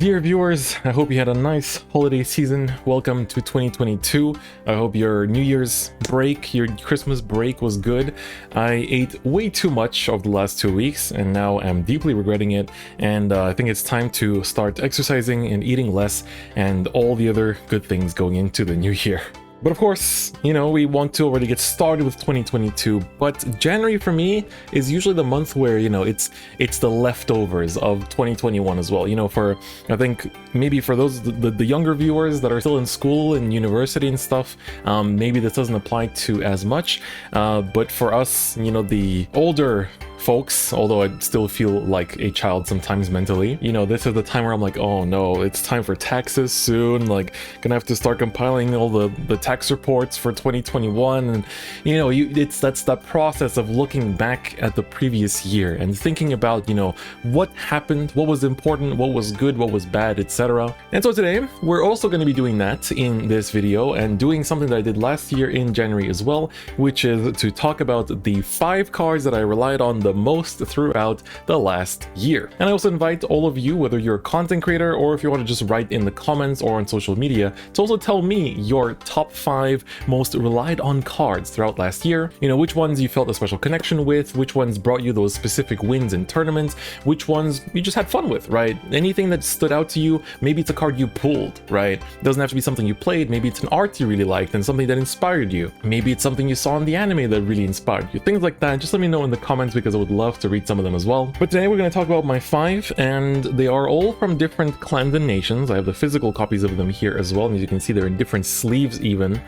Dear viewers, I hope you had a nice holiday season. Welcome to 2022. I hope your New Year's break, your Christmas break was good. I ate way too much over the last 2 weeks and now I'm deeply regretting it. And I think it's time to start exercising and eating less and all the other good things going into the new year. But of course, you know, we want to already get started with 2022, but January for me is usually the month where, you know, it's the leftovers of 2021 as well. You know, for, I think, maybe for those, the younger viewers that are still in school and university and stuff, maybe this doesn't apply to as much, but for us, you know, the older folks, although I still feel like a child sometimes mentally, you know, this is the time where I'm like, oh no, it's time for taxes soon, like gonna have to start compiling all the tax reports for 2021, and you know, that's that process of looking back at the previous year and thinking about, you know, what happened, what was important, what was good, what was bad, etc. And so today we're also going to be doing that in this video and doing something that I did last year in January as well, which is to talk about the 5 cards that I relied on the most throughout the last year. And I also invite all of you, whether you're a content creator or if you want to just write in the comments or on social media, to also tell me your top 5 most relied on cards throughout last year. You know, which ones you felt a special connection with, which ones brought you those specific wins in tournaments, which ones you just had fun with, right? Anything that stood out to you, maybe it's a card you pulled, right? It doesn't have to be something you played, maybe it's an art you really liked and something that inspired you. Maybe it's something you saw in the anime that really inspired you. Things like that, just let me know in the comments because I would love to read some of them as well. But today we're going to talk about my 5, and they are all from different clans and nations. I have the physical copies of them here as well, and as you can see they're in different sleeves even,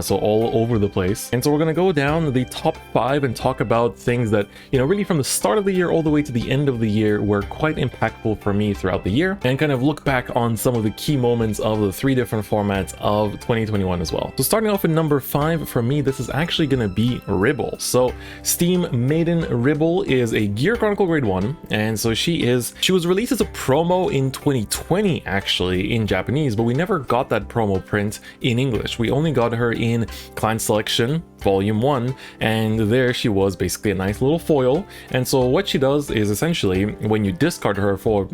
so all over the place. And so we're going to go down the top 5 and talk about things that, you know, really from the start of the year all the way to the end of the year were quite impactful for me throughout the year, and kind of look back on some of the key moments of the 3 different formats of 2021 as well. So starting off at number 5 for me, this is actually going to be Ribble. So Steam Maiden Ribble is a Gear Chronicle grade 1, and so she was released as a promo in 2020 actually in Japanese, but we never got that promo print in English. We only got her in Clan Selection Volume 1, and there she was basically a nice little foil. And so what she does is essentially when you discard her for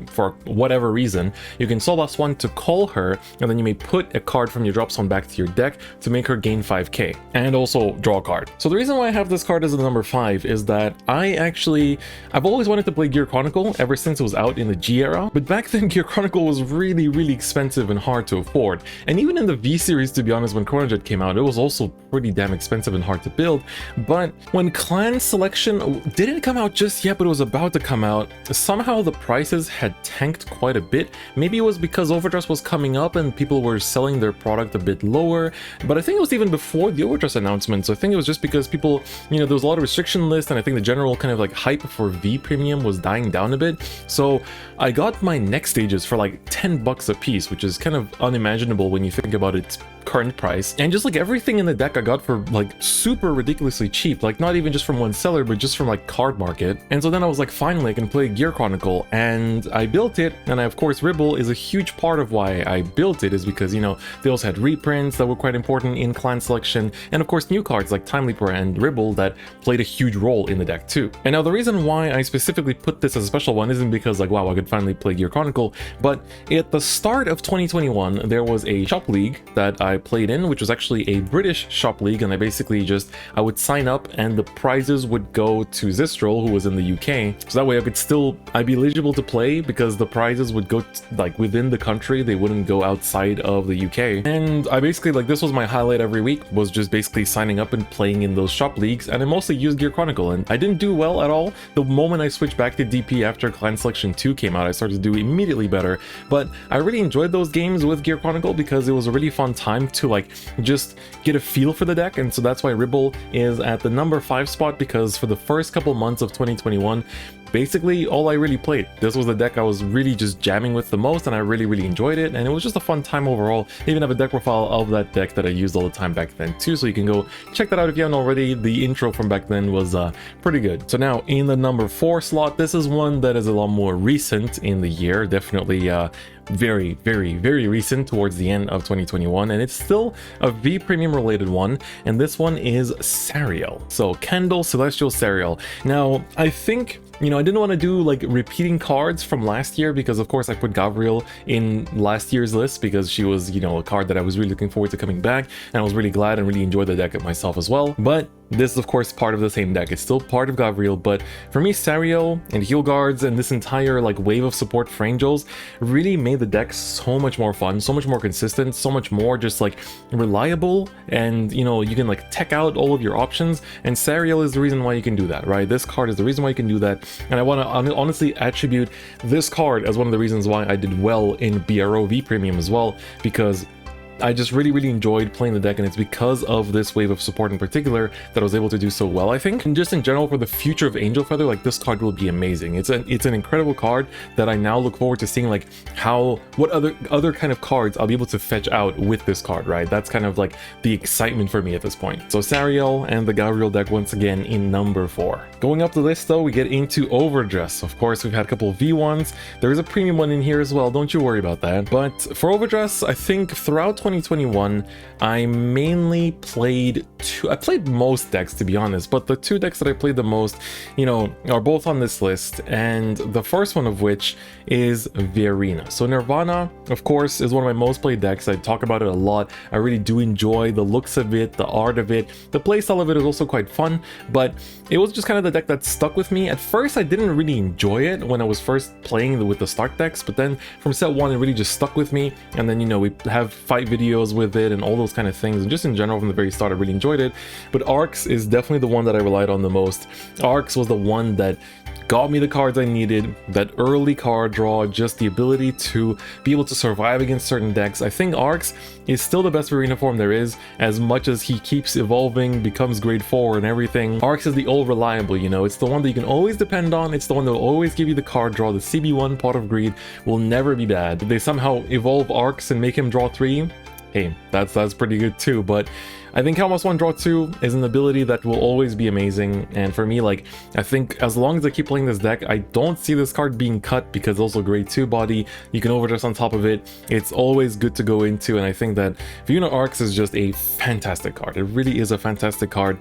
whatever reason, you can +1 to call her, and then you may put a card from your drop zone back to your deck to make her gain 5k and also draw a card. So the reason why I have this card as a number 5 is that I've always wanted to play Gear Chronicle ever since it was out in the G era, but back then Gear Chronicle was really expensive and hard to afford. And even in the V series, to be honest, when Chronojet came out, it was also pretty damn expensive and hard to build. But when Clan Selection didn't come out just yet, but it was about to come out, somehow the prices had tanked quite a bit. Maybe it was because Overdress was coming up and people were selling their product a bit lower, but I think it was even before the Overdress announcement. So I think it was just because people, you know, there was a lot of restriction lists, and I think the general kind of like hype for V Premium was dying down a bit. So I got my next stages for like 10 bucks a piece, which is kind of unimaginable when you think about its current price. And just like everything in the deck I got for like super ridiculously cheap, like not even just from one seller, but just from like Card Market. And so then I was like, finally I can play Gear Chronicle, and I built it. And of course Ribble is a huge part of why I built it, is because, you know, they also had reprints that were quite important in Clan Selection, and of course new cards like Time Leaper and Ribble that played a huge role in the deck too. And now the reason why I specifically put this as a special one isn't because like, wow, I could finally play Gear Chronicle, but at the start of 2021 there was a shop league that I played in, which was actually a British shop league, and I would sign up and the prizes would go to Zistrel, who was in the UK, so that way I'd be eligible to play because the prizes would go like within the country, they wouldn't go outside of the UK. And I basically, like, this was my highlight every week, was just basically signing up and playing in those shop leagues, and I mostly used Gear Chronicle, and I didn't do well at all. The moment I switched back to DP after Clan Selection 2 came out, I started to do immediately better, but I really enjoyed those games with Gear Chronicle because it was a really fun time to like just get a feel for the deck. And so that's why Ribble is at the number 5 spot, because for the first couple months of 2021, basically all I really played. This was the deck I was really just jamming with the most, and I really enjoyed it, and it was just a fun time overall. I even have a deck profile of that deck that I used all the time back then too, so you can go check that out if you haven't already. The intro from back then was pretty good. So now in the number 4 slot, this is one that is a lot more recent in the year, definitely very recent, towards the end of 2021, and it's still a V Premium related one, and this one is Sariel. So Candle Celestial Sariel. Now I think you know, I didn't want to do like repeating cards from last year, because of course I put Gabriel in last year's list because she was, you know, a card that I was really looking forward to coming back, and I was really glad and really enjoyed the deck myself as well. But this is of course part of the same deck. It's still part of Gabriel, but for me, Sariel and Heal Guards and this entire like wave of support for Angels really made the deck so much more fun, so much more consistent, so much more just like reliable, and you know, you can like tech out all of your options, and Sariel is the reason why you can do that, right? This card is the reason why you can do that, and I want to honestly attribute this card as one of the reasons why I did well in BROV Premium as well, because I just really enjoyed playing the deck, and it's because of this wave of support in particular that I was able to do so well, I think. And just in general, for the future of Angel Feather, like this card will be amazing. It's an incredible card that I now look forward to seeing like what other kind of cards I'll be able to fetch out with this card, right? That's kind of like the excitement for me at this point. So Sariel and the Gabriel deck once again in number 4. Going up the list though, we get into Overdress. Of course, we've had a couple of V1s. There is a premium one in here as well, don't you worry about that. But for Overdress, I think throughout 2021, I mainly played I played most decks, to be honest, but the 2 decks that I played the most, you know, are both on this list, and the first one of which is Verena. So Nirvana, of course, is one of my most played decks. I talk about it a lot. I really do enjoy the looks of it, the art of it. The playstyle of it is also quite fun, but it was just kind of the deck that stuck with me. At first, I didn't really enjoy it when I was first playing with the start decks, but then from set 1, it really just stuck with me, and then, you know, we have fight videos with it and all those kind of things, and just in general from the very start I really enjoyed it. But Arcs is definitely the one that I relied on the most. Arcs was the one that got me the cards I needed, that early card draw, just the ability to be able to survive against certain decks. I think Arcs is still the best Verena form there is, as much as he keeps evolving, becomes grade 4 and everything. Arcs is the old reliable, you know, it's the one that you can always depend on, it's the one that will always give you the card draw. The CB1 Pot of Greed will never be bad. If they somehow evolve Arcs and make him draw 3, hey, that's pretty good too. But I think Helmos 1 Draw 2 is an ability that will always be amazing, and for me, like, I think as long as I keep playing this deck, I don't see this card being cut, because also grade 2 body, you can overdress on top of it, it's always good to go into, and I think that Verena Arcs is just a fantastic card. It really is a fantastic card.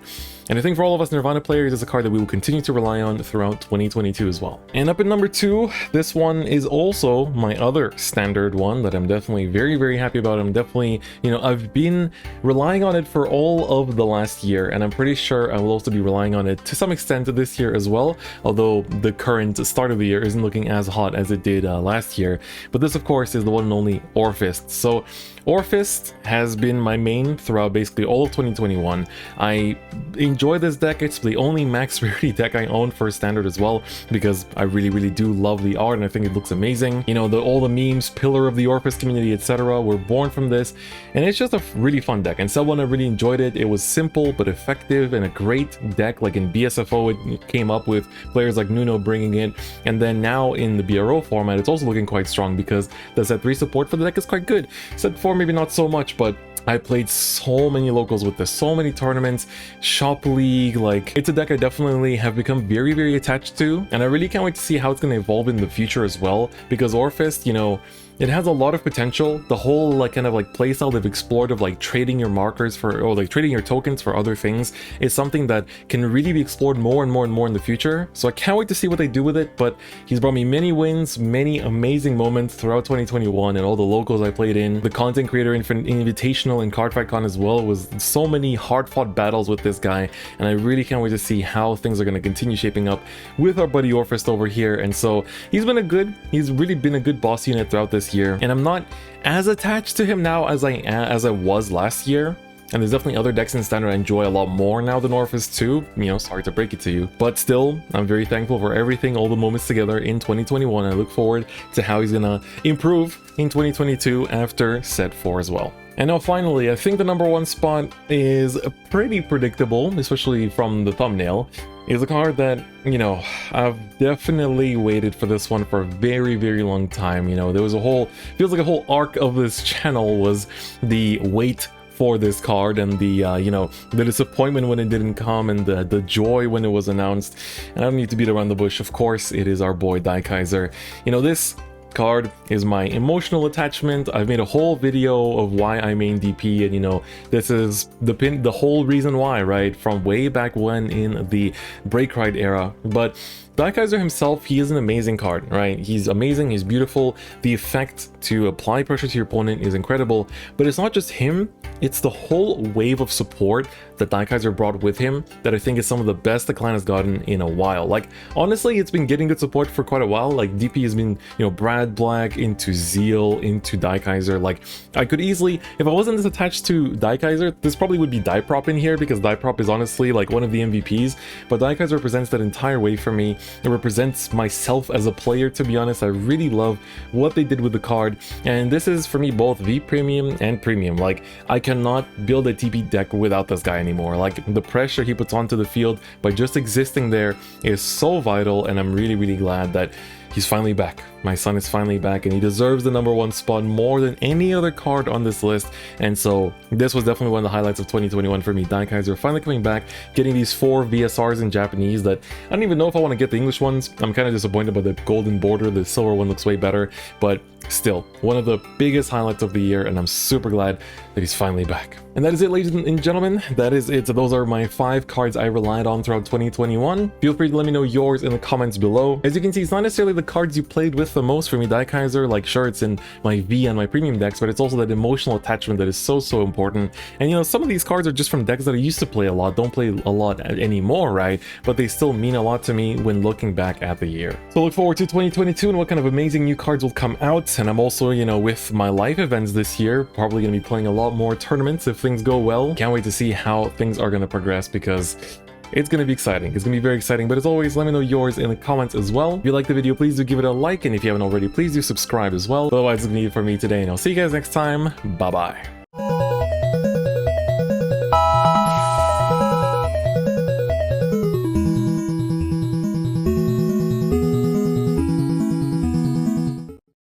And I think for all of us Nirvana players, it's a card that we will continue to rely on throughout 2022 as well. And up in number 2, this one is also my other standard one that I'm definitely very happy about. I'm definitely, you know, I've been relying on it for all of the last year, and I'm pretty sure I will also be relying on it to some extent this year as well, although the current start of the year isn't looking as hot as it did last year. But this, of course, is the one and only Orfist. So Orfist has been my main throughout basically all of 2021. I enjoy this deck. It's the only max rarity deck I own for standard as well, because I really do love the art and I think it looks amazing. You know, all the memes, pillar of the Orfist community, etc. were born from this, and it's just a really fun deck. And someone I really enjoyed it. It was simple but effective and a great deck. Like in BSFO, it came up with players like Nuno bringing it, and then now in the BRO format, it's also looking quite strong because the set 3 support for the deck is quite good. Set 4 maybe not so much, but I played so many locals with this, so many tournaments, Shop League. Like, it's a deck I definitely have become very attached to, and I really can't wait to see how it's going to evolve in the future as well, because Orfist, you know, it has a lot of potential. The whole like kind of like playstyle they've explored of like trading your markers for, or like trading your tokens for other things, is something that can really be explored more and more in the future. So I can't wait to see what they do with it. But he's brought me many wins, many amazing moments throughout 2021, and all the locals I played in. The content creator invitational and Cardfight Con as well was so many hard-fought battles with this guy, and I really can't wait to see how things are going to continue shaping up with our buddy Orfist over here. And so he's really been a good boss unit throughout this year, and I'm not as attached to him now as I was last year. And there's definitely other decks in standard I enjoy a lot more now than Orfist 2. You know, sorry to break it to you. But still, I'm very thankful for everything, all the moments together in 2021. I look forward to how he's gonna improve in 2022 after set 4 as well. And now finally, I think the number 1 spot is pretty predictable, especially from the thumbnail. Is a card that, you know, I've definitely waited for this one for a very long time. You know, there was feels like a whole arc of this channel was the wait for this card, and the you know, the disappointment when it didn't come, and the joy when it was announced. And I don't need to beat around the bush, of course, it is our boy Daikaiser. You know, this card is my emotional attachment. I've made a whole video of why I main DP, and you know, this is the whole reason why, right, from way back when in the Break Ride era. But Daikaiser himself, he is an amazing card, right? He's amazing, he's beautiful. The effect to apply pressure to your opponent is incredible, but it's not just him, it's the whole wave of support that Daikaiser brought with him that I think is some of the best the clan has gotten in a while. Like, honestly, it's been getting good support for quite a while. Like, DP has been, you know, Brad Black into Zeal into Daikaiser. Like, I could easily, if I wasn't this attached to Daikaiser, this probably would be Daiprop in here, because Daiprop is honestly like one of the MVPs, but Daikaiser represents that entire wave for me. It represents myself as a player, to be honest. I really love what they did with the card, and this is for me both V Premium and Premium. Like, I cannot build a TP deck without this guy anymore. Like, the pressure he puts onto the field by just existing there is so vital, and I'm really, really glad that he's finally back. My son is finally back, and he deserves the #1 spot more than any other card on this list. And so this was definitely one of the highlights of 2021 for me. Daikaiser finally coming back, getting these 4 VSRs in Japanese that I don't even know if I want to get the English ones. I'm kind of disappointed by the golden border. The silver one looks way better, but still one of the biggest highlights of the year, and I'm super glad that he's finally back. And that is it, ladies and gentlemen. That is it. So those are my 5 cards I relied on throughout 2021. Feel free to let me know yours in the comments below. As you can see, it's not necessarily the cards you played with the most for me. Daikaiser, like, sure, it's in my V and my premium decks, but it's also that emotional attachment that is so important. And you know, some of these cards are just from decks that I used to play a lot, don't play a lot anymore, right? But they still mean a lot to me when looking back at the year. So look forward to 2022 and what kind of amazing new cards will come out. And I'm also, you know, with my live events this year, probably going to be playing a lot more tournaments if things go well. Can't wait to see how things are going to progress, because it's going to be exciting. It's going to be very exciting. But as always, let me know yours in the comments as well. If you like the video, please do give it a like. And if you haven't already, please do subscribe as well. Otherwise, it's going to be it for me today. And I'll see you guys next time. Bye-bye.